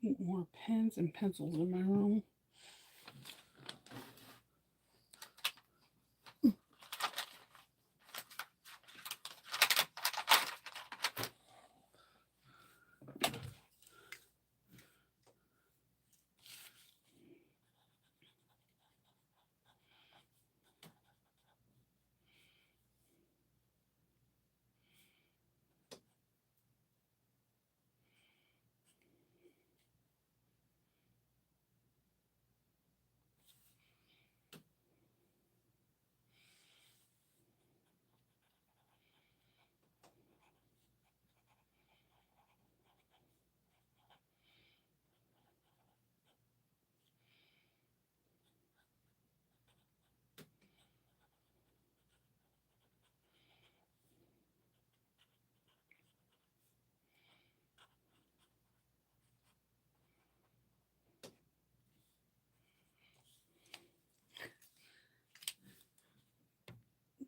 More pens and pencils in my room.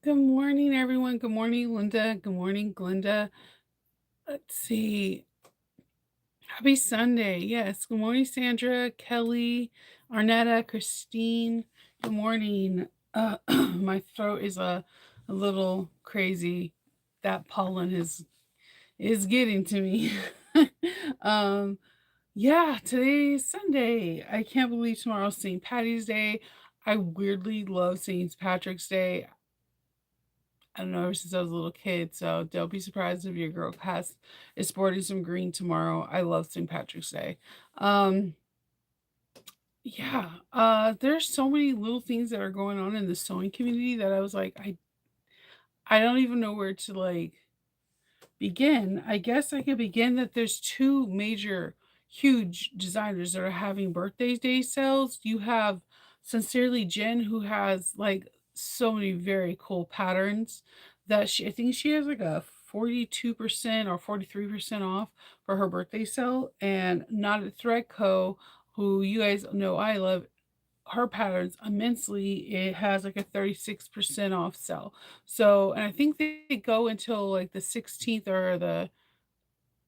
Good morning, everyone. Good morning, Linda. Good morning, Glenda. Let's see. Happy Sunday. Yes. Good morning, Sandra, Kelly, Arnetta, Christine. Good morning. My throat is a little crazy. That pollen is getting to me. um, yeah, today is Sunday. I can't believe tomorrow's St. Patty's Day. I weirdly love St. Patrick's Day. I don't know, ever since I was a little kid. So don't be surprised if your girl has is sporting some green tomorrow. I love St. Patrick's Day. Um, yeah, there's so many little things that are going on in the sewing community that I was like, I don't even know where to like begin. I guess I could begin that there's two major, huge designers that are having birthday day sales. You have Sincerely Jen, who has like so many very cool patterns that I think she has like a 42% or 43% off for her birthday sale. And Not a Thread Co., who you guys know I love her patterns immensely. It has like a 36% off sale. So, and I think they go until like the 16th or the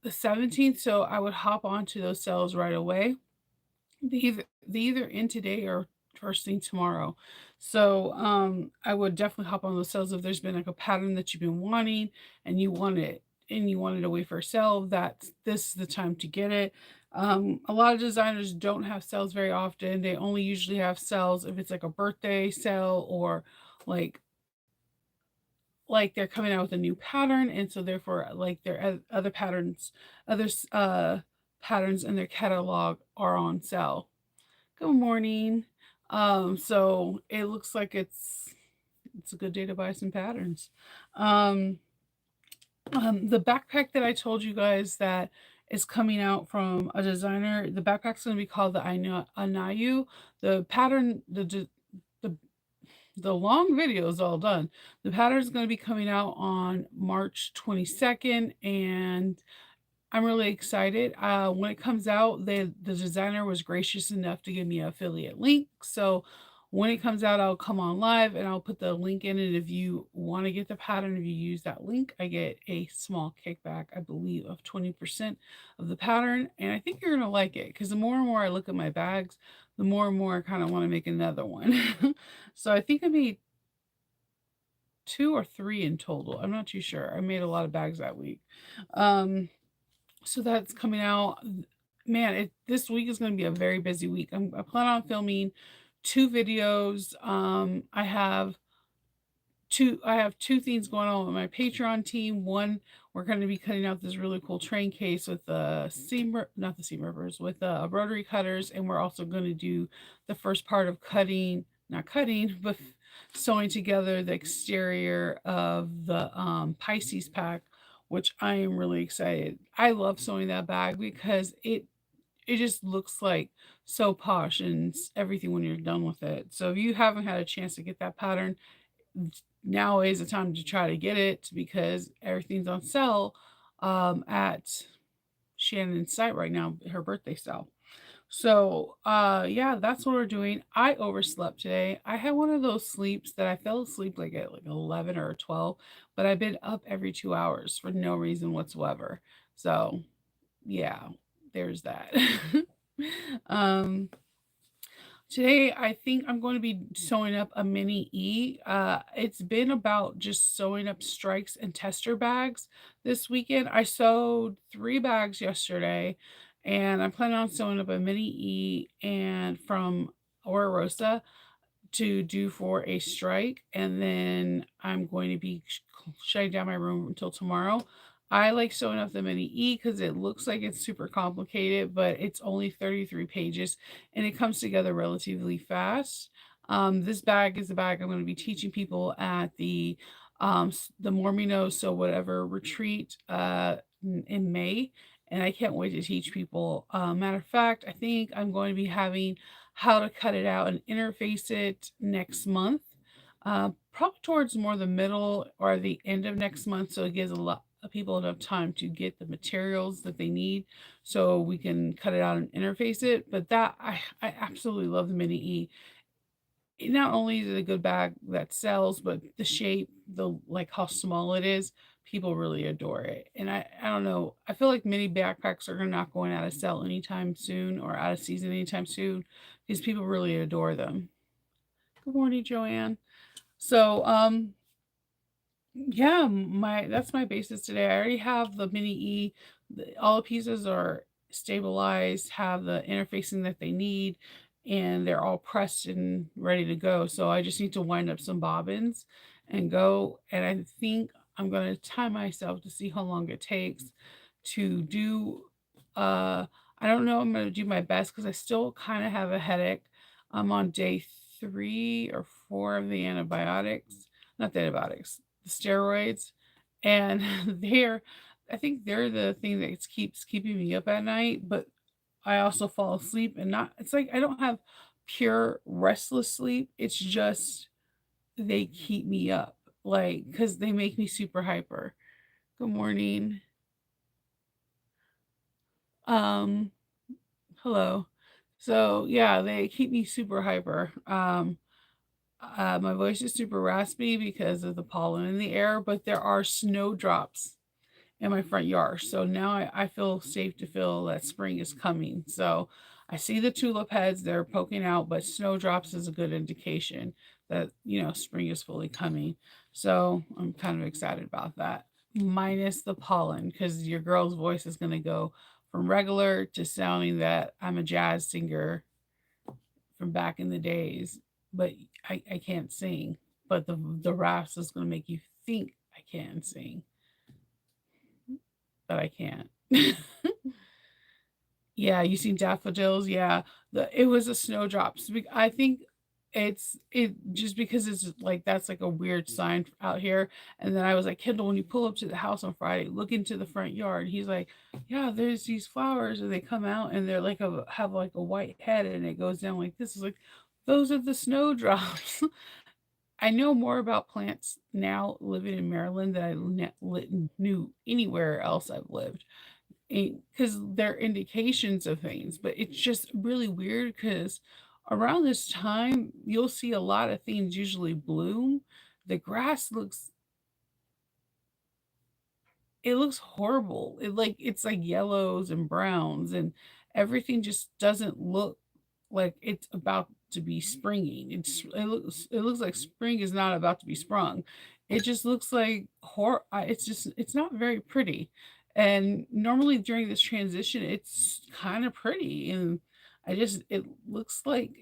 17th. So I would hop onto those sales right away. They either in today or first thing tomorrow. So I would definitely hop on those sales if there's been like a pattern that you've been wanting and you want it and you want it away for sale. That this is the time to get it. A lot of designers don't have sales very often. They only usually have sales if it's like a birthday sale or like like they're coming out with a new pattern, and so therefore like their other patterns, others patterns in their catalog are on sale. Good morning. So it looks like it's a good day to buy some patterns. Um, the backpack that I told you guys that is coming out from a designer, the backpack's going to be called the Anayu. The pattern, the the long video is all done. The pattern is going to be coming out on March 22nd, and I'm really excited. When it comes out, the designer was gracious enough to give me an affiliate link. So when it comes out, I'll come on live and I'll put the link in it. If you want to get the pattern, if you use that link, I get a small kickback, I believe, of 20% of the pattern. And I think you're going to like it because the more and more I look at my bags, the more and more I kind of want to make another one. So I think I made two or three in total. I'm not too sure. I made a lot of bags that week. Um, so that's coming out. Man, this week is going to be a very busy week. I plan on filming two videos. I have two things going on with my Patreon team. One, we're going to be cutting out this really cool train case with the not the seam rippers, with the rotary cutters, and we're also going to do the first part of cutting, not cutting, but sewing together the exterior of the Pisces pack, which I am really excited. I love sewing that bag because it just looks like so posh and everything when you're done with it. So if you haven't had a chance to get that pattern, now is the time to try to get it because everything's on sale at Shannon's site right now, her birthday sale. So yeah, that's what we're doing. I overslept today. I had one of those sleeps that I fell asleep like at like 11 or 12, but I've been up every 2 hours for no reason whatsoever. So yeah. there's that. um, Today, I think I'm going to be sewing up a mini E. It's been about just sewing up strikes and tester bags this weekend. I sewed 3 bags yesterday, and I'm planning on sewing up a mini E and from Aura Rosa to do for a strike, and then I'm going to be shutting down my room until tomorrow. I like sewing up the mini E because it looks like it's super complicated, but it's only 33 pages and it comes together relatively fast. This bag is the bag I'm going to be teaching people at the More Me Know So Whatever retreat in May, and I can't wait to teach people. Matter of fact, I think I'm going to be having how to cut it out and interface it next month. Probably towards more the middle or the end of next month, so it gives a lot of people enough time to get the materials that they need, so we can cut it out and interface it. But that I absolutely love the mini E. Not only is it a good bag that sells, but the shape, the like how small it is, people really adore it. And I don't know, I feel like mini backpacks are not going out of sell anytime soon or out of season anytime soon because people really adore them. Good morning, Joanne. So, yeah, my that's my basis today. I already have the mini E. All the pieces are stabilized, have the interfacing that they need, and they're all pressed and ready to go. So I just need to wind up some bobbins and go. And I think I'm going to time myself to see how long it takes to do. I don't know. I'm going to do my best because I still kind of have a headache. I'm on day 3 or 4 of the antibiotics, not the antibiotics, the steroids, and they're I think they're the thing that keeps keeping me up at night, but I also fall asleep and not it's like I don't have pure restless sleep. It's just they keep me up like cuz they make me super hyper. Good morning. Um Hello. So, yeah, they keep me super hyper. My voice is super raspy because of the pollen in the air, but there are snowdrops in my front yard. So now I feel safe to feel that spring is coming. So I see the tulip heads, they're poking out, but snowdrops is a good indication that, spring is fully coming. So I'm kind of excited about that. Minus the pollen, because your girl's voice is going to go from regular to sounding that I'm a jazz singer from back in the days, but I can't sing. But the raps is going to make you think I can sing, but I can't. Yeah, you seen daffodils? Yeah, it was a snowdrops. I think it just because it's like that's like a weird sign out here. And then I was like, Kendall, when you pull up to the house on Friday, look into the front yard. He's like, yeah, there's these flowers, and they come out, and they're like have like a white head, and it goes down like this. Is like, those are the snowdrops. I know more about plants now living in Maryland than knew anywhere else I've lived because they're indications of things, but it's just really weird because around this time you'll see a lot of things usually bloom. The grass looks horrible. It's like yellows and browns and everything just doesn't look like it's about to be springing. It looks like spring is not about to be sprung. It just looks like it's not very pretty. And normally during this transition it's kind of pretty and it looks like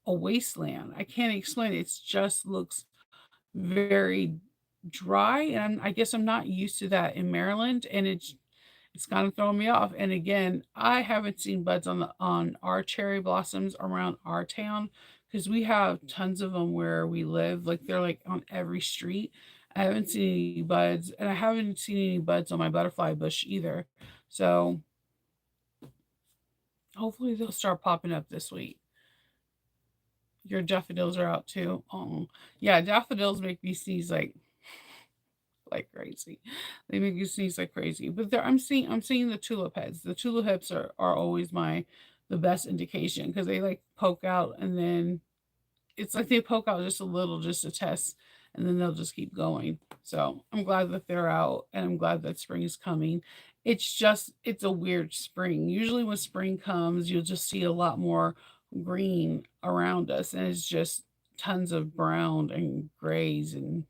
a wasteland. I can't explain it. It just looks very dry, and I guess I'm not used to that in Maryland, and it's kind of throwing me off. And again, I haven't seen buds on our cherry blossoms around our town because we have tons of them where we live. Like they're like on every street. I haven't seen any buds, and I haven't seen any buds on my butterfly bush either. So hopefully they'll start popping up this week. Your daffodils are out too. Oh, yeah, daffodils make me sneeze like crazy. They make you sneeze like crazy. But I'm seeing the tulip heads. The tulip heads are always the best indication because they like poke out and then it's like they poke out just a little just to test and then they'll just keep going. So I'm glad that they're out, and I'm glad that spring is coming. It's a weird spring. Usually when spring comes, you'll just see a lot more green around us, and it's just tons of brown and grays and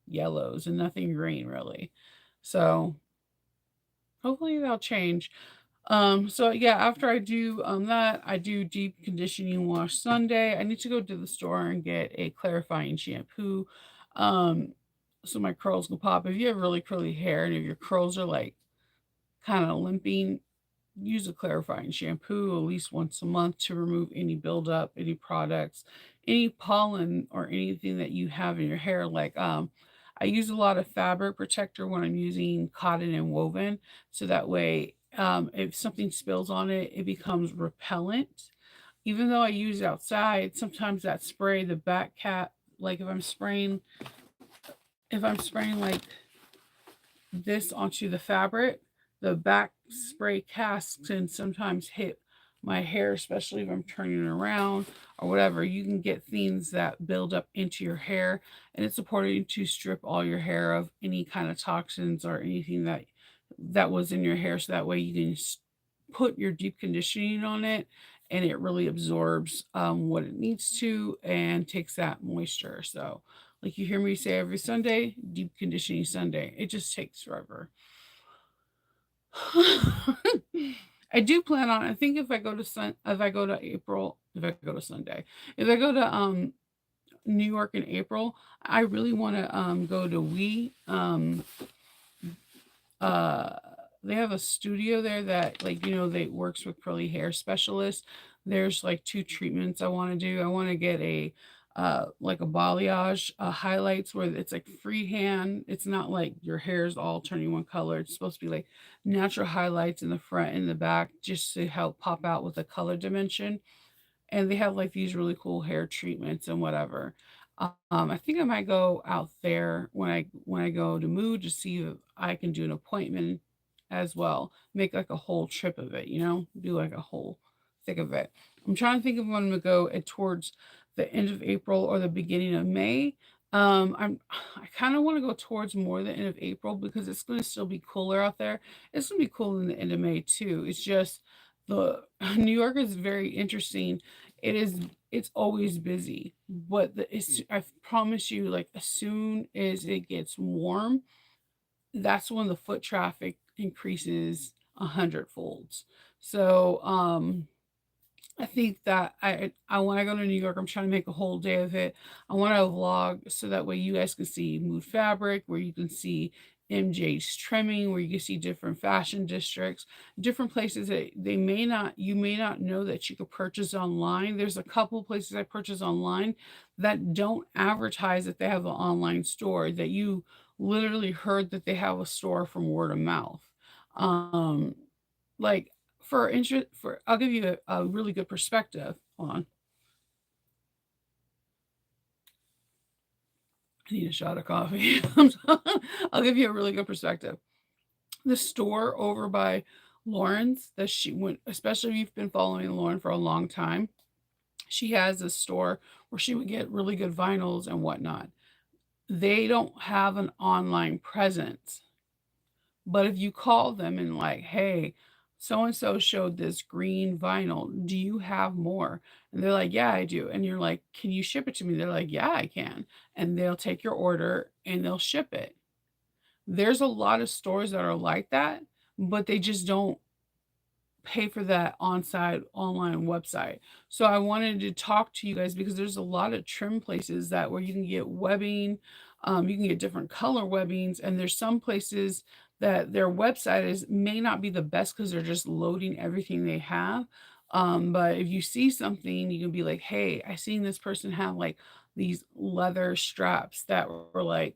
yellows and nothing green really. So hopefully that'll change. So yeah, after I do that, I do deep conditioning wash Sunday. I need to go to the store and get a clarifying shampoo. Um, so my curls can pop. If you have really curly hair and if your curls are like kind of limping, use a clarifying shampoo at least once a month to remove any buildup, any products, any pollen or anything that you have in your hair. Like I use a lot of fabric protector when I'm using cotton and woven, so that way if something spills on it, it becomes repellent. Even though I use it outside, sometimes that spray, the back cat, like if I'm spraying like this onto the fabric, the back spray cast can sometimes hit my hair, especially if I'm turning it around or whatever. You can get things that build up into your hair, and it's important to strip all your hair of any kind of toxins or anything that was in your hair, so that way you can put your deep conditioning on it, and it really absorbs what it needs to and takes that moisture. So like you hear me say every Sunday, deep conditioning Sunday. It just takes forever. I do plan on, I think if I go to April, if I go to Sunday, if I go to New York in April, I really want to go to uh they have a studio there that, like, they works with curly hair specialists. There's like two treatments I want to do. I want to get a like a balayage highlights where it's like freehand. It's not like your hair's all turning one color. It's supposed to be like natural highlights in the front and the back, just to help pop out with a color dimension. And they have like these really cool hair treatments and whatever. I think I might go out there when I go to Mood to see if I can do an appointment as well. Make like a whole trip of it, do like a whole thick of it. I'm trying to think of when I'm gonna go towards the end of April or the beginning of May. I kind of want to go towards more the end of April because it's going to still be cooler out there. It's going to be cool in the end of May too. It's just the New York is very interesting. It's always busy, but I promise you, like as soon as it gets warm, that's when the foot traffic increases a hundred folds. So I think that I when I go to New York, I'm trying to make a whole day of it. I want to vlog so that way you guys can see Mood Fabric, where you can see MJ's trimming, where you can see different fashion districts, different places that you may not know that you could purchase online. There's a couple places I purchase online that don't advertise that they have an online store, that you literally heard that they have a store from word of mouth. Um, like for interest, for I'll give you a really good perspective. Hold on, I need a shot of coffee. I'll give you a really good perspective. The store over by Lauren's that she went, especially if you've been following Lauren for a long time, she has a store where she would get really good vinyls and whatnot. They don't have an online presence. But if you call them and like, hey, so and so showed this green vinyl, do you have more? And they're like, yeah, I do. And you're like, can you ship it to me? They're like, yeah, I can. And they'll take your order and they'll ship it. There's a lot of stores that are like that, but they just don't pay for that on-site online website. So I wanted to talk to you guys because there's a lot of trim places that where you can get webbing, you can get different color webbings, and there's some places that their website is may not be the best because they're just loading everything they have. But if you see something, you can be like, hey, I seen this person have like these leather straps that were like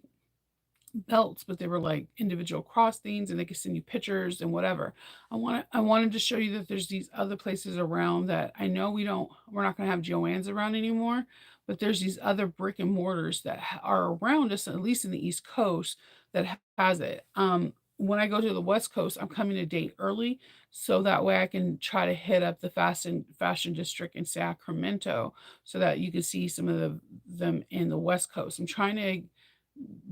belts, but they were like individual cross things, and they could send you pictures and whatever. I wanted to show you that there's these other places around that I know we're not going to have Joann's around anymore, but there's these other brick and mortars that are around us, at least in the East Coast, that has it. When I go to the West Coast, I'm coming a day early so that way I can try to hit up the fashion district in Sacramento so that you can see some of them in the West Coast. I'm trying to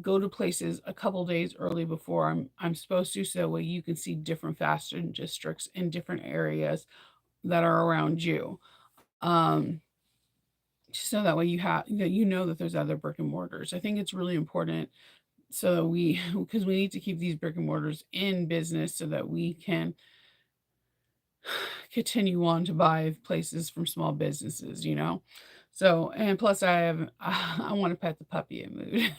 go to places a couple days early before I'm supposed to, so that way you can see different fashion districts in different areas that are around you. Um, so that way you know that there's other brick and mortars. I think it's really important so that we because we need to keep these brick and mortars in business so that we can continue on to buy places from small businesses, you know? So, and plus I have, I want to pet the puppy at Mood.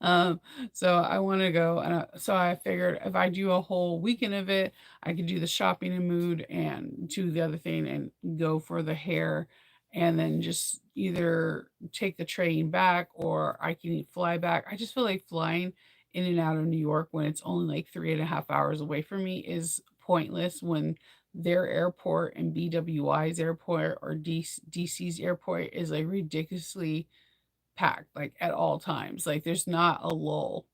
um, so I want to go, and so I figured if I do a whole weekend of it, I could do the shopping in Mood and do the other thing and go for the hair, and then just either take the train back or I can fly back. I just feel like flying in and out of New York when it's only like 3.5 hours away from me is pointless when their airport and BWI's airport or DC's airport is like ridiculously packed, like at all times. Like there's not a lull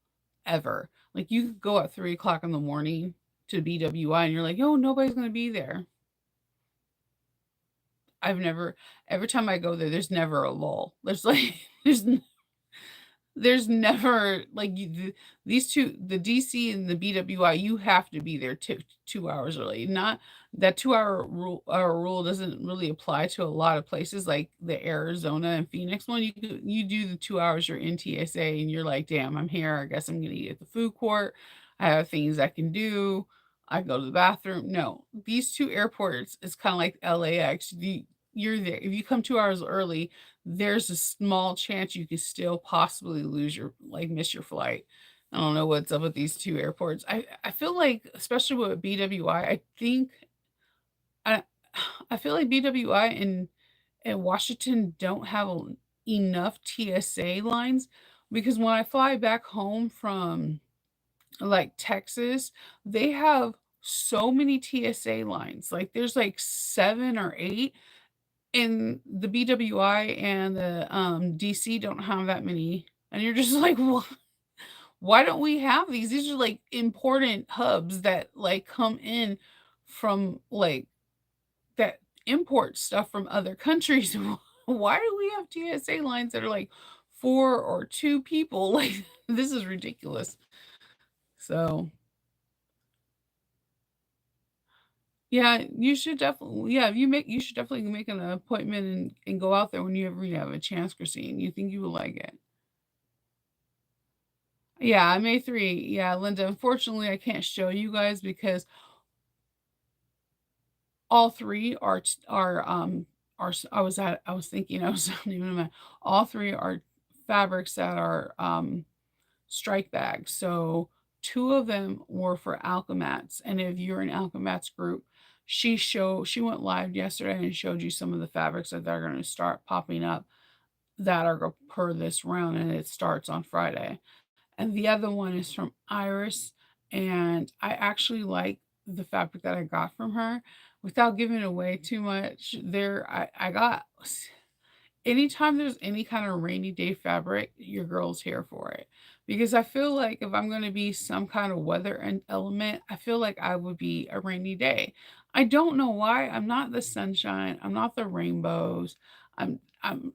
ever. Like you could go at 3 o'clock in the morning to BWI and you're like, oh, nobody's gonna be there. I've never, every time I go there, there's never a lull. There's like, there's never like these two, the DC and the BWI, you have to be there 2 hours early. Not that 2 hour rule doesn't really apply to a lot of places like the Arizona and Phoenix one. You do the 2 hours, you're in TSA and you're like, damn, I'm here. I guess I'm gonna eat at the food court. I have things I can do. I go to the bathroom. No, these two airports is kind of like LAX. You're there. If you come 2 hours early, there's a small chance you could still possibly lose your like miss your flight. I don't know what's up with these two airports. I feel like especially with BWI, I think I I feel like BWI and Washington don't have enough TSA lines because when I fly back home from like Texas, they have so many TSA lines. Like there's like 7 or 8 and the BWI and the, DC don't have that many, and you're just like, why don't we have these? These are, like, important hubs that, like, come in from, like that import stuff from other countries. Why do we have TSA lines that are, like, 4 or 2 people? Like, this is ridiculous. So, yeah, you should definitely make an appointment and go out there whenever you have a chance, Christine. You think you will like it. Yeah, May 3. Yeah, Linda, unfortunately, I can't show you guys because all 3 I was thinking, I was not even in my all 3 are fabrics that are, strike bags. So 2 of them were for Alchemats, and if you're in Alchemat's group, she went live yesterday and showed you some of the fabrics that they're gonna start popping up that are per this round, and it starts on Friday. And the other one is from Iris, and I actually like the fabric that I got from her. Without giving away too much, I got anytime there's any kind of rainy day fabric, your girl's here for it. Because I feel like if I'm going to be some kind of weather and element, I feel like I would be a rainy day. I don't know why. I'm not the sunshine. I'm not the rainbows. I'm I'm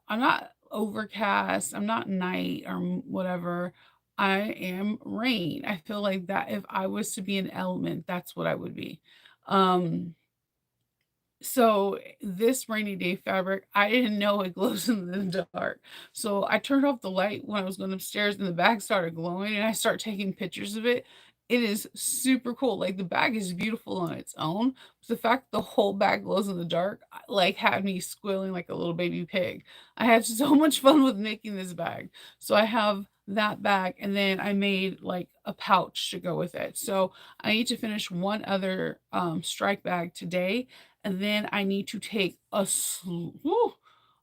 not overcast. I'm not night or whatever. I am rain. I feel like that if I was to be an element, that's what I would be. Um so this rainy day fabric, I didn't know it glows in the dark. So I turned off the light when I was going upstairs and the bag started glowing and I start taking pictures of it. It is super cool. Like the bag is beautiful on its own. But the fact the whole bag glows in the dark, like had me squealing like a little baby pig. I had so much fun with making this bag. So I have that bag and then I made like a pouch to go with it. So I need to finish one other strike bag today and then I need to take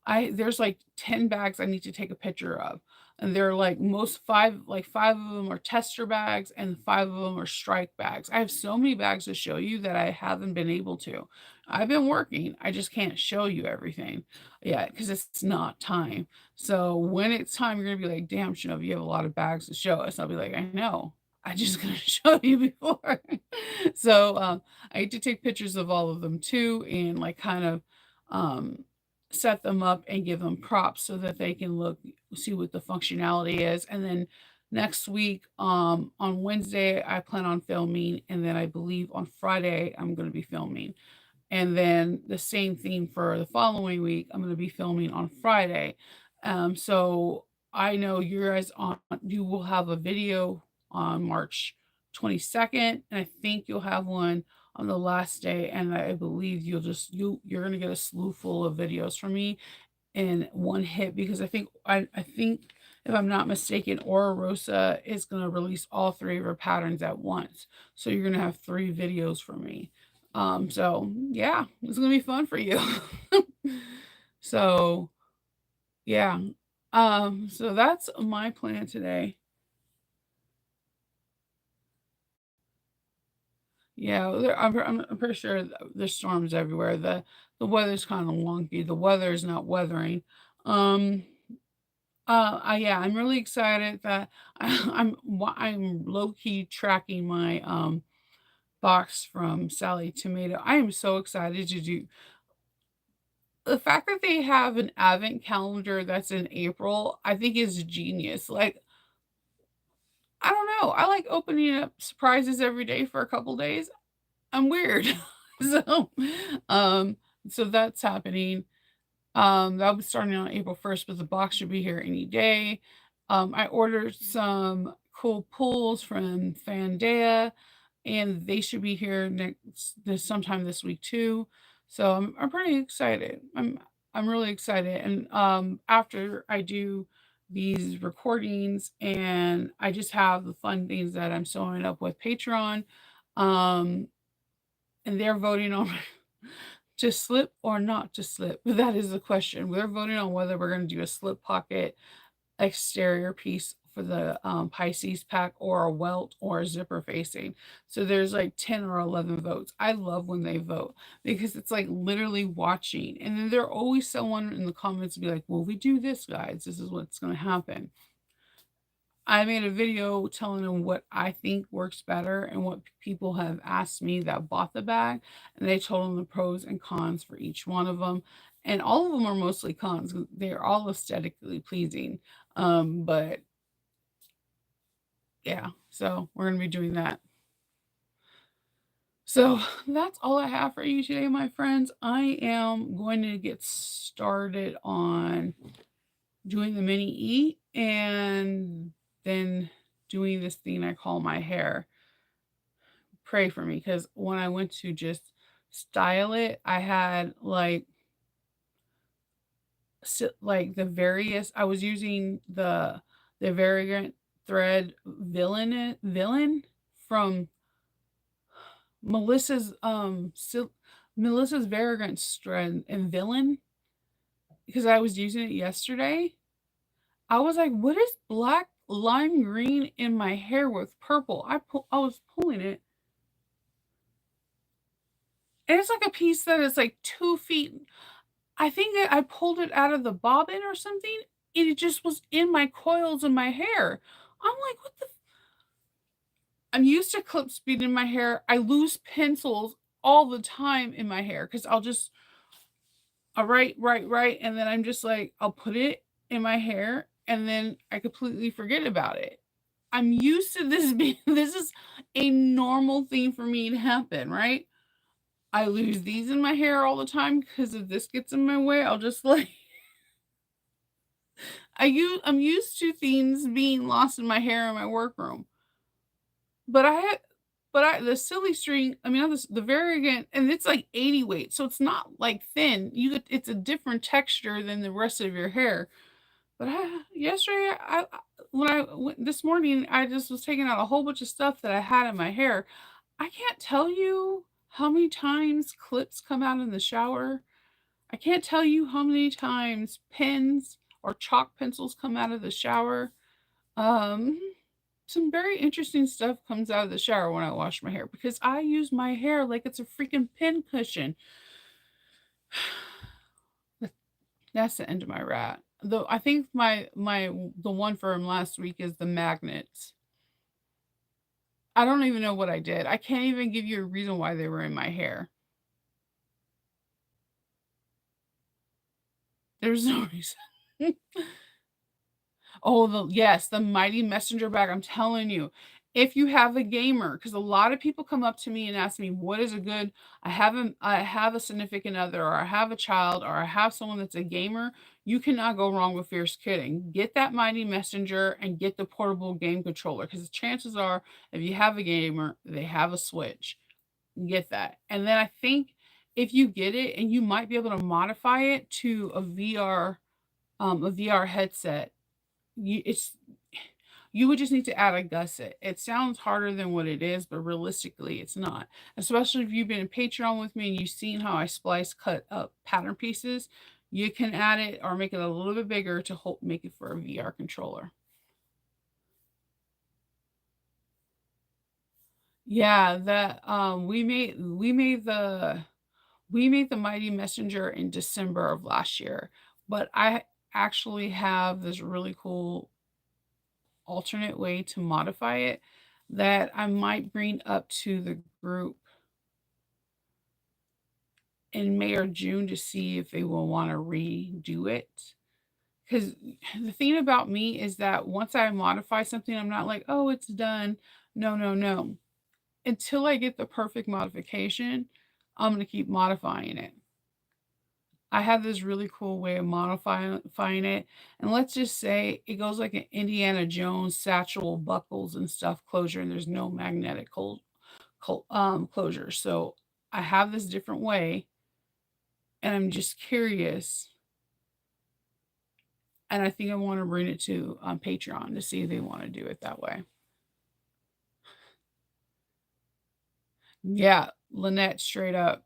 I there's like 10 bags I need to take a picture of. And they're like most 5 like 5 of them are tester bags and 5 of them are strike bags. I have so many bags to show you that I haven't been able to. I've been working. I just can't show you everything yet because it's not time. So when it's time, you're gonna be like, damn, Shinobi, you have a lot of bags to show us. I'll be like, I know. I just gonna show you before. So I need to take pictures of all of them too and like kind of um set them up and give them props so that they can see what the functionality is. And then next week, on Wednesday, I plan on filming, and then I believe on Friday I'm going to be filming. And then the same thing for the following week, I'm going to be filming on Friday. So I know you will have a video on March 22nd, and I think you'll have one on the last day. And I believe you're going to get a slew full of videos from me in one hit, because I think if I'm not mistaken, Aura Rosa is going to release all three of her patterns at once. So you're going to have three videos from me. So yeah, it's going to be fun for you. So yeah. So that's my plan today. Yeah, I'm pretty sure there's storms everywhere. The weather's kind of wonky. The weather is not weathering. Um, yeah, I'm really excited that I'm low key tracking my box from Sally Tomato. I am so excited to do the fact that they have an advent calendar that's in April. I think is genius. Like, I don't know. I like opening up surprises every day for a couple days. I'm weird. so, um, so that's happening. That'll be starting on April 1st, but the box should be here any day. I ordered some cool pulls from Fandea, and they should be here sometime this week too. So I'm pretty excited. I'm really excited. And after I do these recordings and I just have the fun things that I'm sewing up with Patreon, um, and they're voting on to slip or not to slip. That is the question. We're voting on whether we're going to do a slip pocket exterior piece for the Pisces pack, or a welt, or a zipper facing. So there's like 10 or 11 votes. I love when they vote, because it's like literally watching. And then there's always someone in the comments be like, well, we do this, guys. This is what's going to happen. I made a video telling them what I think works better and what people have asked me that bought the bag, and they told them the pros and cons for each one of them. And all of them are mostly cons. They're all aesthetically pleasing. But yeah, so we're going to be doing that. So that's all I have for you today, my friends. I am going to get started on doing the mini E, and then doing this thing I call my hair. Pray for me, because when I went to just style it, I had like I was using the Variant thread villain from Melissa's Melissa's Variant thread and villain, because I was using it yesterday. I was like, what is black lime green in my hair with purple? I was pulling it, and it's like a piece that is like 2 feet. I think that I pulled it out of the bobbin or something, and it just was in my coils of my hair. I'm like, what the? I'm used to clip speed in my hair. I lose pencils all the time in my hair, because I'll just write, and then I'm just like, I'll put it in my hair, and then I completely forget about it. I'm used to this being this is a normal thing for me to happen, right? I lose these in my hair all the time, because if this gets in my way, I'll just like I'm used to things being lost in my hair in my workroom. But the silly string, I mean, not the Variegant, and it's like 80 weight, so it's not like thin. It's a different texture than the rest of your hair. But yesterday, when I went this morning, I just was taking out a whole bunch of stuff that I had in my hair. I can't tell you how many times clips come out in the shower. I can't tell you how many times pens or chalk pencils come out of the shower. Um, some very interesting stuff comes out of the shower when I wash my hair, because I use my hair like it's a freaking pin cushion. That's the end of my rat. Though I think the one from last week is the magnets. I don't even know what I did. I can't even give you a reason why they were in my hair. There's no reason. Oh, yes, the mighty messenger bag, I'm telling you. If you have a gamer, because a lot of people come up to me and ask me, "What is a good?" I have a significant other, or I have a child, or I have someone that's a gamer. You cannot go wrong with Fierce Kidding. Get that mighty messenger and get the portable game controller, because the chances are, if you have a gamer, they have a Switch. Get that. And then I think if you get it, and you might be able to modify it to a VR headset, you would just need to add a gusset. It sounds harder than what it is, but realistically, it's not. Especially if you've been in Patreon with me and you've seen how I splice cut up pattern pieces, you can add it or make it a little bit bigger to make it for a VR controller. Yeah, that we made the Mighty Messenger in December of last year, but I actually have this really cool alternate way to modify it that I might bring up to the group in May or June to see if they will want to redo it. Because the thing about me is that once I modify something, I'm not like, oh, it's done. No, no, no. Until I get the perfect modification, I'm going to keep modifying it. I have this really cool way of modifying it. And let's just say it goes like an Indiana Jones satchel buckles and stuff closure, and there's no magnetic closure. So I have this different way, and I'm just curious. And I think I want to bring it to Patreon to see if they want to do it that way. Yeah, Lynette, straight up.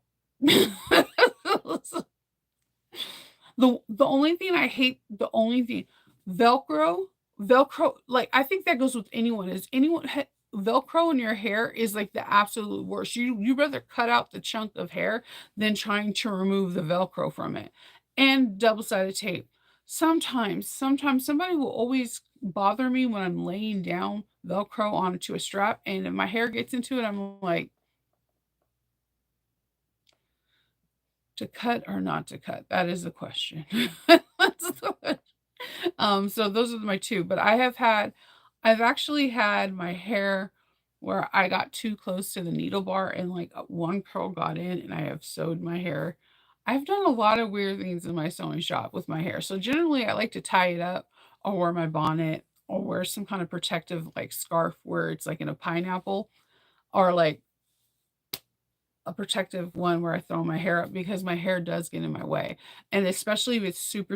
The only thing I hate, the only thing, Velcro, Velcro, like I think that goes with anyone. Is anyone Velcro in your hair is like the absolute worst. You rather cut out the chunk of hair than trying to remove the Velcro from it. And double-sided tape. Sometimes somebody will always bother me when I'm laying down Velcro onto a strap, and if my hair gets into it, I'm like, to cut or not to cut? That is the question. That's the question. So those are my 2, but I've actually had my hair where I got too close to the needle bar and, like, one curl got in, and I have sewed my hair. I've done a lot of weird things in my sewing shop with my hair. So generally, I like to tie it up or wear my bonnet or wear some kind of protective, like, scarf where it's, like, in a pineapple, or, like, a protective one where I throw my hair up because my hair does get in my way. And especially if it's super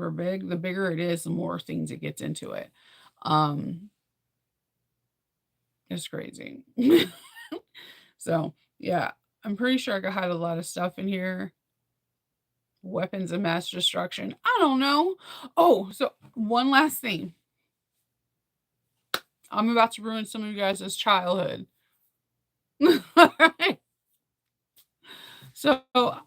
big, the bigger it is, the more things it gets into it. Um, it's crazy. So, yeah, I'm pretty sure I could hide a lot of stuff in here. Weapons of mass destruction. I don't know. Oh, so one last thing. I'm about to ruin some of you guys' childhood. All right. So,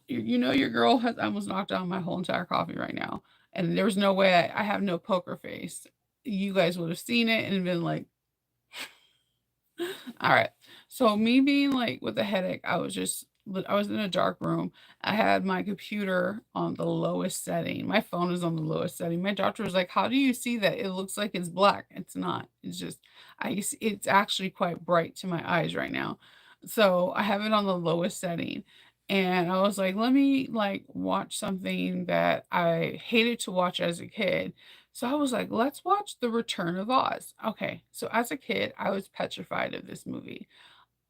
you know your girl has almost knocked down my whole entire coffee right now, and there was no way I have no poker face. You guys would have seen it and been like, alright. So me being, like, with a headache, I was in a dark room. I had my computer on the lowest setting. My phone is on the lowest setting. My doctor was like, "How do you see that? It looks like it's black." It's not. It's just it's actually quite bright to my eyes right now. So I have it on the lowest setting. And I was like, "Let me, like, watch something that I hated to watch as a kid." So I was like, let's watch The Return of Oz. Okay, so as a kid, I was petrified of this movie.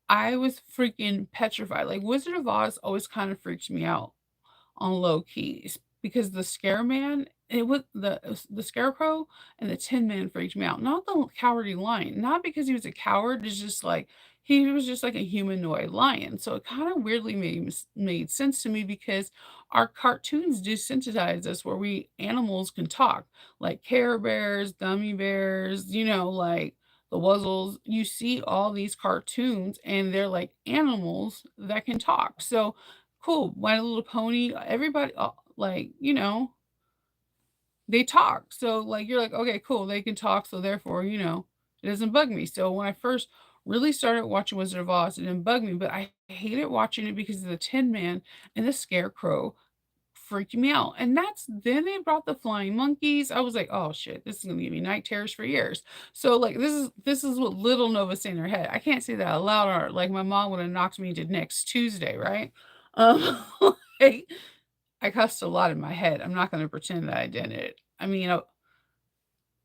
I was freaking petrified. Like Wizard of Oz always kind of freaked me out on low keys because the Scare Man, it was the Scarecrow and the Tin Man freaked me out. Not the Cowardly Lion, not because he was a coward. It's just like he was just like a humanoid lion. So it kind of weirdly made sense to me because our cartoons desensitize us where we animals can talk, like Care Bears, Gummy Bears, like the Wuzzles. You see all these cartoons and they're like animals that can talk. So cool, My Little Pony, everybody, like, they talk. So, like, you're like, okay, cool, they can talk. So, therefore, it doesn't bug me. So, when I first really started watching Wizard of Oz, it didn't bug me, but I hated watching it because of the Tin Man and the Scarecrow freaked me out, and that's then they brought the flying monkeys. I was like, "Oh, shit, this is gonna give me night terrors for years." So, like, this is what little Nova's saying in her head. I can't say that out loud or, like, my mom would have knocked me to next Tuesday, right? Um, like, I cussed a lot in my head. I'm not gonna pretend that I didn't. I mean,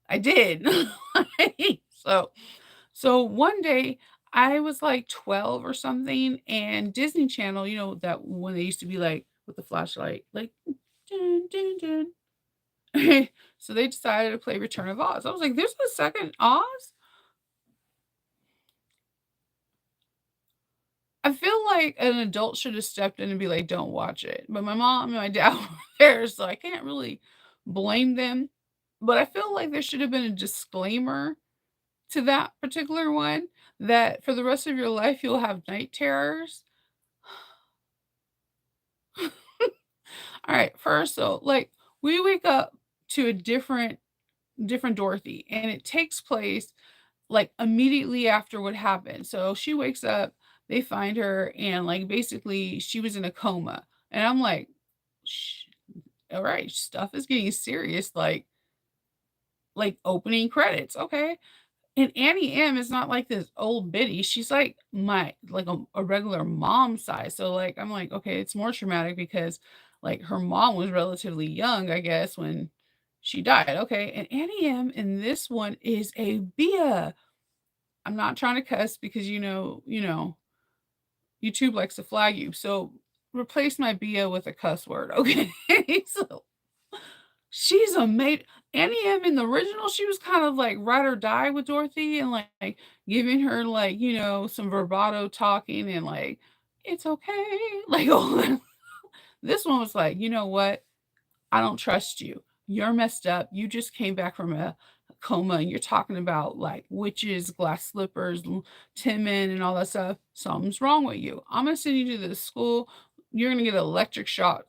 I did. So so one day, I was, like, 12 or something, and Disney Channel, that when they used to be, like, with the flashlight, like, "Dun, dun, dun." So they decided to play Return of Oz. I was like, "There's a second Oz?" I feel like an adult should have stepped in and be like, "Don't watch it." But my mom and my dad were there, so I can't really blame them. But I feel like there should have been a disclaimer to that particular one that for the rest of your life, you'll have night terrors. Alright, first, so, like, we wake up to a different Dorothy, and it takes place, like, immediately after what happened. So she wakes up, they find her, and, like, basically, she was in a coma, and I'm like, "Sh alright, stuff is getting serious," like, opening credits, okay. And Annie M is not like this old biddy, she's like a regular mom size, so, like, I'm like, "Okay, it's more traumatic because, like, her mom was relatively young, I guess, when she died." Okay, and Annie M in this one is a Bia. I'm not trying to cuss because, YouTube likes to flag you, so replace my Bia with a cuss word, okay? So she's a made Annie M in the original, she was kind of like ride or die with Dorothy and, like, giving her, like, some vibrato talking and, like, "It's okay," like, all that. This one was like, "You know what? I don't trust you. You're messed up. You just came back from a coma and you're talking about, like, witches, glass slippers, tin men, and all that stuff. Something's wrong with you. I'm gonna send you to this school. You're gonna get electric shock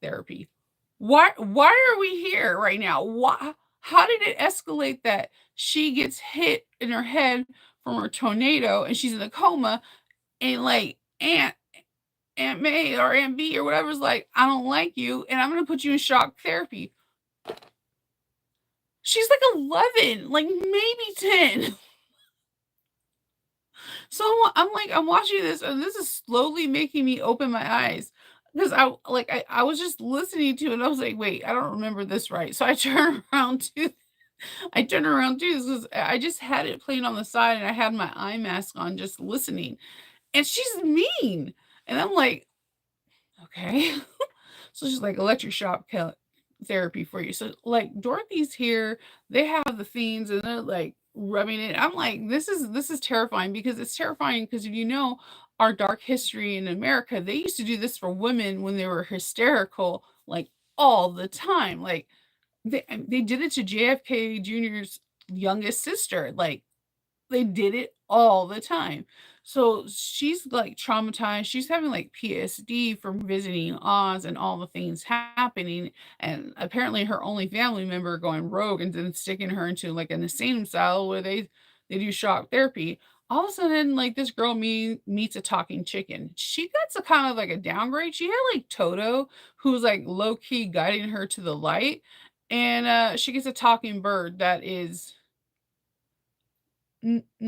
therapy." Why are we here right now? Why how did it escalate that she gets hit in her head from a tornado and she's in a coma and, like, Aunt May or Aunt B or whatever's like, "I don't like you, and I'm gonna put you in shock therapy." She's like 11, like, maybe 10. So I'm watching this, and this is slowly making me open my eyes because I was just listening to it, and I was like, "Wait, I don't remember this right." So I turn around to I turn around too, this is I just had it playing on the side, and I had my eye mask on just listening, and she's mean, and I'm like, "Okay." So she's like, "Electric shock therapy for you." So, like, Dorothy's here, they have the fiends, and they're, like, rubbing it. I'm like, "This is terrifying," because it's terrifying because if you know our dark history in America, they used to do this for women when they were hysterical, like, all the time. Like, they did it to JFK Jr.'s youngest sister, like, they did it all the time. So she's, like, traumatized, she's having, like, PSD from visiting Oz and all the things happening, and apparently her only family member going rogue and then sticking her into, like, an insane asylum where they do shock therapy. All of a sudden, like, this girl meets a talking chicken. She gets a kind of like a downgrade. She had, like, Toto, who's, like, low key guiding her to the light, and, she gets a talking bird that is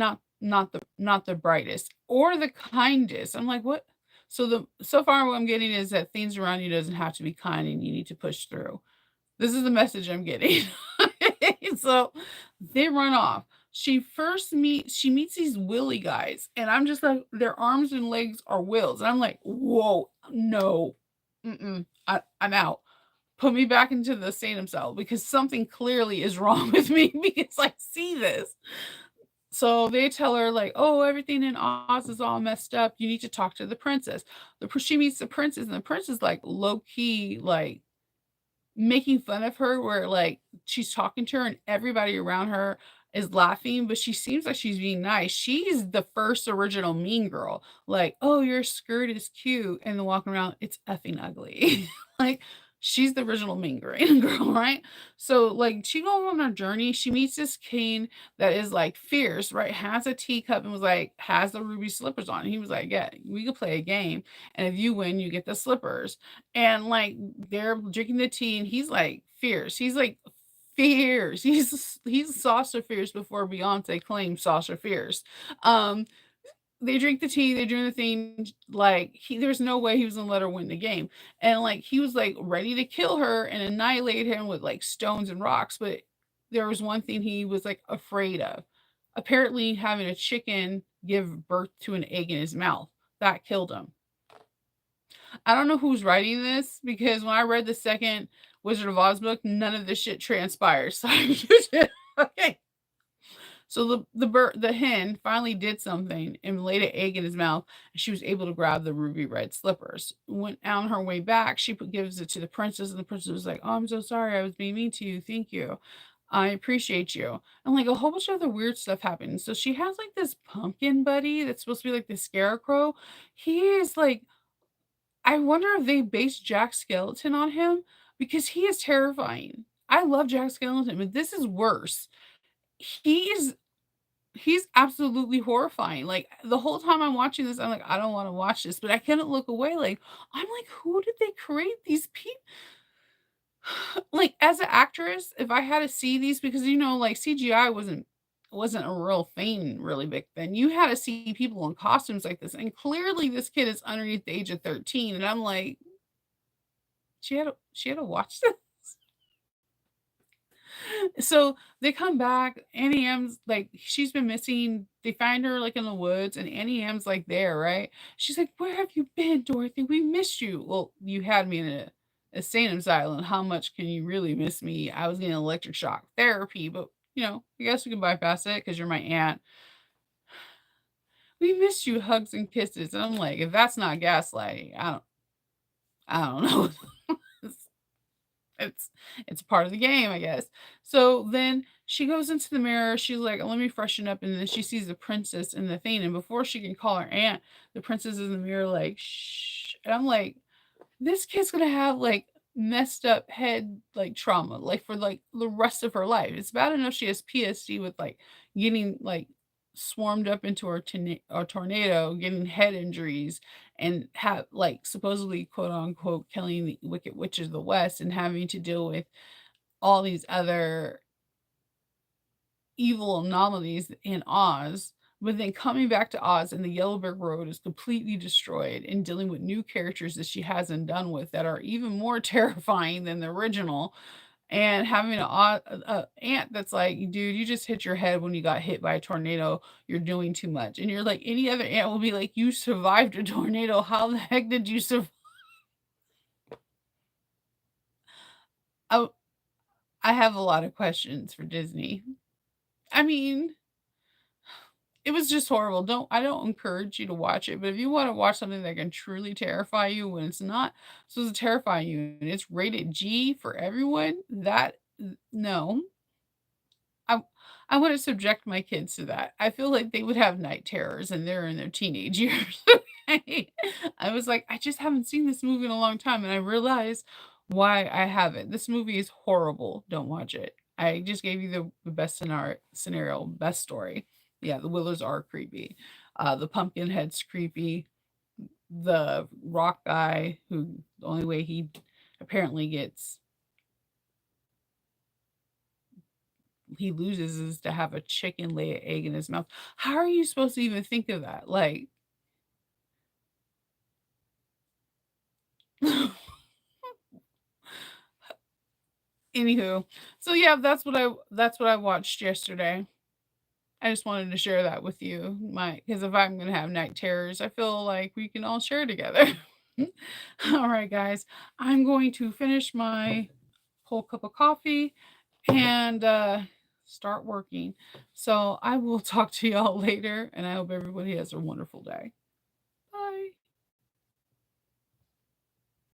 not the brightest or the kindest. I'm like, "What?" So far what I'm getting is that things around you doesn't have to be kind and you need to push through. This is the message I'm getting. So, they run off. She meets these willy guys, and I'm just like, their arms and legs are wills, and I'm like, "Whoa, no, mm-mm, I'm out. Put me back into the Salem cell because something clearly is wrong with me because I see this." So they tell her like, "Oh, everything in Oz is all messed up. You need to talk to the princess." She meets the princess, and the princess like low key like making fun of her, where like she's talking to her, and everybody around her is laughing, but she seems like she's being nice. She's the first original mean girl. Like, "Oh, your skirt is cute," and then walking around, it's effing ugly. Like, She's the original mean green girl, right? So, like, she goes on her journey. She meets this king that is like fierce, right? Has a teacup and was like, has the ruby slippers on. He was like, yeah, we could play a game. And if you win, you get the slippers. And like, they're drinking the tea, and he's like fierce. He's like fierce. He's Sasha Fierce before Beyonce claimed Sasha Fierce. Um, they drink the tea, they do the thing, like, there's no way he was gonna let her win the game, and, like, he was, like, ready to kill her and annihilate him with, like, stones and rocks, but there was one thing he was, like, afraid of. Apparently, having a chicken give birth to an egg in his mouth. That killed him. I don't know who's writing this, because when I read the second Wizard of Oz book, none of this shit transpires, so okay. So the hen finally did something and laid an egg in his mouth, and she was able to grab the ruby red slippers. When on her way back, gives it to the princess, and the princess was like, "Oh, I'm so sorry. I was being mean to you. Thank you. I appreciate you." And like a whole bunch of other weird stuff happened. So she has like this pumpkin buddy that's supposed to be like the scarecrow. He is like, I wonder if they based Jack Skeleton on him, because he is terrifying. I love Jack Skeleton, but this is worse. He is He's absolutely horrifying. Like, the whole time I'm watching this, I'm like, "I don't wanna watch this," but I couldn't look away, like, I'm like, "Who did they create these people?" Like, as an actress, if I had to see these, because, like, CGI wasn't a real thing really back then. You had to see people in costumes like this, and clearly this kid is underneath the age of 13, and I'm like, she had to watch this? So they come back. Annie M's like, she's been missing. They find her like in the woods, and Annie M's like there, right? She's like, "Where have you been, Dorothy? We missed you." Well, you had me in a insane asylum. How much can you really miss me? I was getting electric shock therapy, but I guess we can bypass it because you're my aunt. We missed you, hugs and kisses. And I'm like, if that's not gaslighting, I don't know. It's it's part of the game, I guess. So then she goes into the mirror. She's like, "Let me freshen up," and then she sees the princess in the thing. And before she can call her aunt, the princess is in the mirror, like, "Shh." And I'm like, this kid's gonna have like messed up head like trauma, like for like the rest of her life. It's bad enough she has PSD with like getting like swarmed up into a tornado, getting head injuries, and have like supposedly quote unquote killing the wicked witches of the West, and having to deal with all these other evil anomalies in Oz, but then coming back to Oz and the Yellow Brick Road is completely destroyed, and dealing with new characters that she hasn't done with that are even more terrifying than the original, and having a aunt that's like, "Dude, you just hit your head when you got hit by a tornado. You're doing too much." And you're like, any other aunt will be like, "You survived a tornado. How the heck did you survive?" Oh, I have a lot of questions for Disney. I mean, it was just horrible. I don't encourage you to watch it, but if you wanna watch something that can truly terrify you when it's not supposed to terrify you, and it's rated G for everyone, that no. I I wouldn't subject my kids to that. I feel like they would have night terrors, and they're in their teenage years. Okay? I was like, "I just haven't seen this movie in a long time," and I realized why I haven't. This movie is horrible. Don't watch it. I just gave you the best scenario, best story. Yeah, the Willows are creepy. The pumpkin head's creepy. The rock guy, who the only way he apparently gets he loses is to have a chicken lay an egg in his mouth. How are you supposed to even think of that? Like, anywho, so yeah, that's what I watched yesterday. I just wanted to share that with you, my because if I'm gonna have night terrors, I feel like we can all share together. All right, guys, I'm going to finish my whole cup of coffee and start working. So I will talk to y'all later, and I hope everybody has a wonderful day.